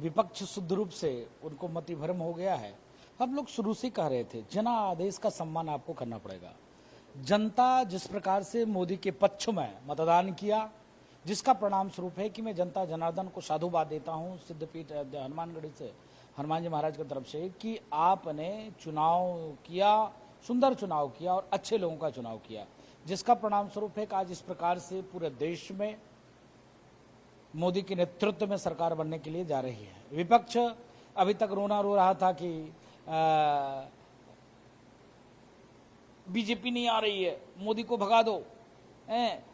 विपक्ष शुद्ध रूप से उनको मतिभ्रम हो गया है। हम लोग शुरू से कह रहे थे जनादेश का सम्मान आपको करना पड़ेगा। जनता जिस प्रकार से मोदी के पक्ष में मतदान किया, जिसका परिणाम स्वरूप है कि मैं जनता जनार्दन को साधुवाद देता हूं सिद्धपीठ हनुमानगढ़ी से, हनुमान जी महाराज की तरफ से, कि आपने चुनाव किया, सुंदर चुनाव किया और अच्छे लोगों का चुनाव किया, जिसका परिणाम स्वरूप है कि आज इस प्रकार से पूरे देश में मोदी के नेतृत्व में सरकार बनने के लिए जा रही है। विपक्ष अभी तक रोना रो रहा था कि बीजेपी नहीं आ रही है, मोदी को भगा दो,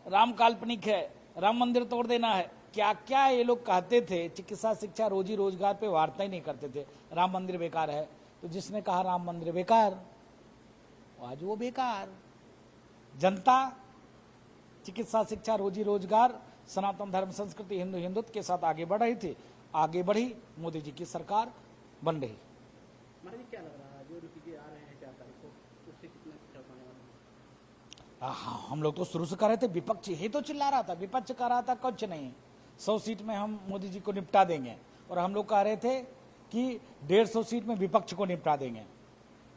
राम काल्पनिक है, राम मंदिर तोड़ देना है, क्या क्या ये लोग कहते थे। चिकित्सा, शिक्षा, रोजी रोजगार पे वार्ता ही नहीं करते थे, राम मंदिर बेकार है। तो जिसने कहा राम मंदिर बेकार, आज वो बेकार। जनता चिकित्सा, शिक्षा, रोजी रोजगार, सनातन धर्म, संस्कृति, हिंदू हिंदुत्व के साथ आगे बढ़ रही थी, आगे बढ़ी, मोदी जी की सरकार बन रही। महाराज क्या लग रहा है जो नतीजे आ रहे हैं 4 तारीख को, उससे कितना अच्छा होने वाला है? हाँ, हम लोग तो शुरू से कह रहे थे, विपक्ष ही तो चिल्ला रहा था, विपक्ष कह रहा था कुछ नहीं, 100 सीट में हम मोदी जी को निपटा देंगे। और हम लोग कह रहे थे कि 150 सीट में विपक्ष को निपटा देंगे।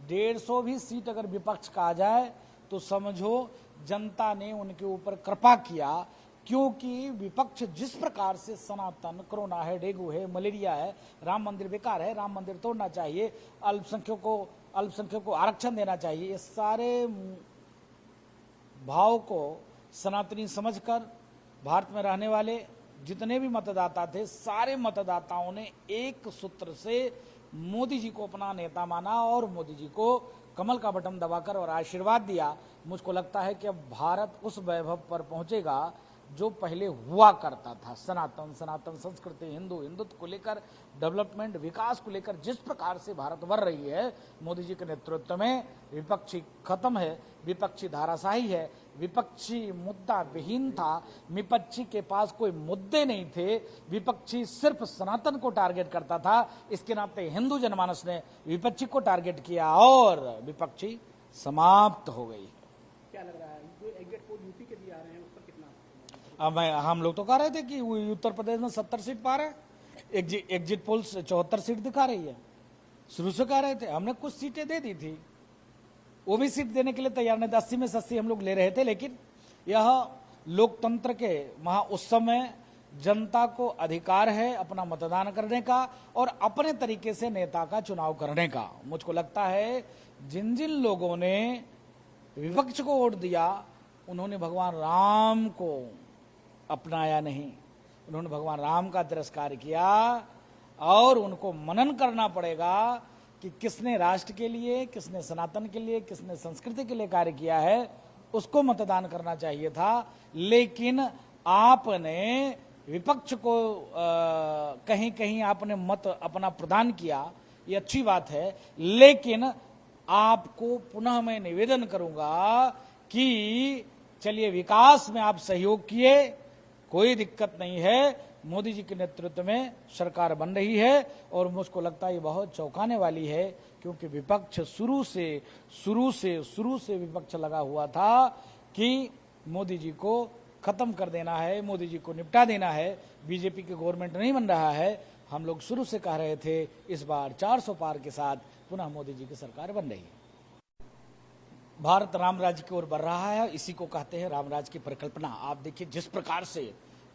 150 भी सीट अगर विपक्ष का आ जाए तो समझो जनता ने उनके ऊपर कृपा किया, क्योंकि विपक्ष जिस प्रकार से सनातन, कोरोना है, डेंगू है, मलेरिया है, राम मंदिर बेकार है, राम मंदिर तोड़ना चाहिए, अल्पसंख्यकों को आरक्षण देना चाहिए, ये सारे भाव को सनातनी समझकर भारत में रहने वाले जितने भी मतदाता थे, सारे मतदाताओं ने एक सूत्र से मोदी जी को अपना नेता माना और मोदी जी को कमल का बटन दबाकर और आशीर्वाद दिया। मुझको लगता है कि अब भारत उस वैभव पर पहुंचेगा जो पहले हुआ करता था। सनातन संस्कृति, हिंदुत्व को लेकर, डेवलपमेंट, विकास को लेकर जिस प्रकार से भारत बढ़ रही है मोदी जी के नेतृत्व में, विपक्षी खत्म है, विपक्षी धाराशाही है, विपक्षी मुद्दा विहीन था, विपक्षी के पास कोई मुद्दे नहीं थे, विपक्षी सिर्फ सनातन को टारगेट करता था। इसके नाते हिंदू जनमानस ने विपक्षी को टारगेट किया और विपक्षी समाप्त हो गई। क्या लग रहा है जो एग्जिट पोल यूपी के भी आ रहे हैं उस पर कितना? हम लोग तो कह रहे थे कि उत्तर प्रदेश में 70 सीट पा रहे हैं, एग्जिट पोल 74 सीट दिखा रही है। शुरू से कह रहे थे, हमने कुछ सीटें दे दी थी, वो भी सीट देने के लिए तैयार नहीं थे, 80 में से 80 हम लोग ले रहे थे। लेकिन यह लोकतंत्र के महाउत्सव में जनता को अधिकार है अपना मतदान करने का और अपने तरीके से नेता का चुनाव करने का। मुझको लगता है जिन जिन लोगों ने विपक्ष को वोट दिया उन्होंने भगवान राम को अपनाया नहीं, उन्होंने भगवान राम का तिरस्कार किया। और उनको मनन करना पड़ेगा कि किसने राष्ट्र के लिए, किसने सनातन के लिए, किसने संस्कृति के लिए कार्य किया है, उसको मतदान करना चाहिए था। लेकिन आपने विपक्ष को कहीं कहीं आपने मत अपना प्रदान किया, ये अच्छी बात है, लेकिन आपको पुनः मैं निवेदन करूंगा कि चलिए विकास में आप सहयोग किए, कोई दिक्कत नहीं है, मोदी जी के नेतृत्व में सरकार बन रही है। और मुझको लगता है ये बहुत चौंकाने वाली है, क्योंकि विपक्ष शुरू से विपक्ष लगा हुआ था कि मोदी जी को खत्म कर देना है, मोदी जी को निपटा देना है, बीजेपी की गवर्नमेंट नहीं बन रहा है। हम लोग शुरू से कह रहे थे इस बार 400 पार के साथ पुनः मोदी जी की सरकार बन रही है। भारत राम राज्य की ओर बढ़ रहा है, इसी को कहते हैं राम राज्य की परिकल्पना। आप देखिए जिस प्रकार से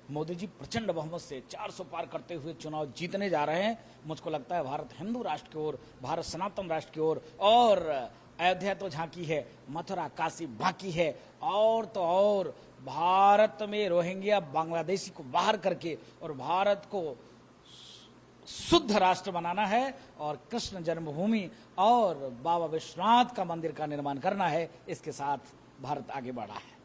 मोदी जी प्रचंड बहुमत से 400 पार करते हुए चुनाव जीतने जा रहे हैं, मुझको लगता है भारत हिंदू राष्ट्र की ओर, भारत सनातन राष्ट्र की ओर। और अयोध्या तो झांकी है, मथुरा काशी बाकी है, और तो और भारत में रोहिंग्या बांग्लादेशी को बाहर करके और भारत को शुद्ध राष्ट्र बनाना है और कृष्ण जन्मभूमि और बाबा विश्वनाथ का मंदिर का निर्माण करना है। इसके साथ भारत आगे बढ़ा है।